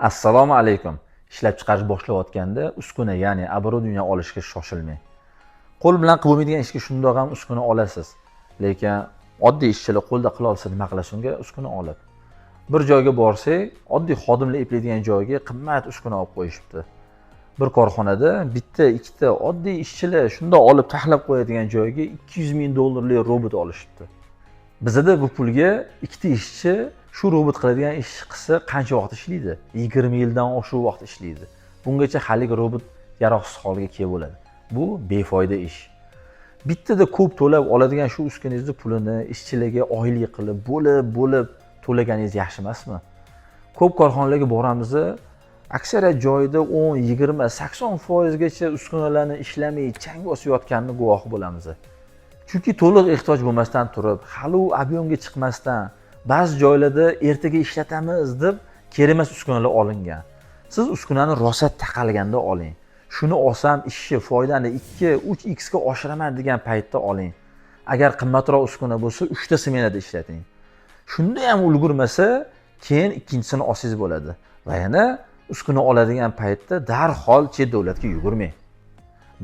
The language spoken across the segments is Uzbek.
Assalomu alaykum. Ishlab chiqarish boshlayotganda uskuna, ya'ni obорудование olishga shoshilmang. Qo'l bilan qilib bo'lmaydigan ishga shundoq ham uskuna olasiz. Lekin oddiy ishchilar qo'lda qila olsa nima qilish unga uskuna olib. Bir joyga borsak, oddiy xodimlar eplaydigan joyga qimmat uskuna olib qo'yishibdi. Bir korxonada bitta, ikkita oddiy ishchilar shundoq olib taxlab qo'yadigan joyga $200,000 robot olishibdi. Bizda bu pulga ikkita ishchi shu robot qiladigan ish qilsa qancha vaqt ishlaydi? 20 yildan oshiq vaqt ishlaydi. Bungacha haliga robot yaroqsiz holga kelib bo'ladi. Bu befoyda ish. Bittada ko'p to'lab oladigan shu uskunangizni pulini ishchilarga oylik qilib bo'lib to'laganingiz yaxshi emasmi? Ko'p korxonalarga boramiz, aksariyat joyida 10, 20, 80% gacha uskunalarni ishlamay chang bosayotganini guvohi bo'lamiz. Chunki to'liq ehtiyoj bo'lmasdan turib, hali u ob'yomga chiqmasdan ba'zi joylarda ertaga ishlatamiz deb kerak emas uskunalar olingan. Siz uskunani rosa taqalganda oling. Shuni olsam ishni foydani 2-3x ga oshiraman degan paytda oling. Agar qimmatroq uskuna bo'lsa 3 ta smenada ishlating. Shunda ham ulgurmasa, keyin ikkinchisini olsangiz bo'ladi. Va yana uskuna oladigan paytda darhol chet davlatga yugurmang.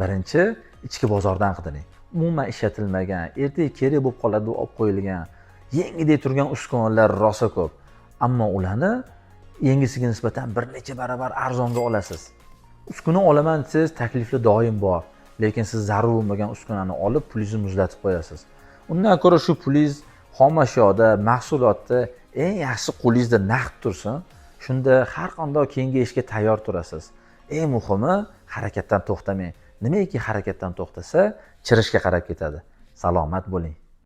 Birinchi ichki bozordan qidiring. Umuman ishlatilmagan, ertaga kerak bo'lib qoladi deb olib qo'yilgan, yengidek turgan uskunalar rosa ko'p. Ammo ularni yengisiga nisbatan bir necha barobar arzonga olasiz. Uskuna olaman desangiz, takliflar doim bor, lekin siz zarur bo'lmagan uskunani olib pulingizni muzlatib qo'yasiz. Undan ko'ra shu pulingiz xom ashyoda, mahsulotda eng yaxshi qo'lingizda naqd tursin. Shunda har qanday keyingi ishga tayyor turasiz. Eng muhimi, harakatdan to'xtamang. Nimaiki harakatdan to'xtasa, chirishga qarab ketadi. Salomat bo'ling.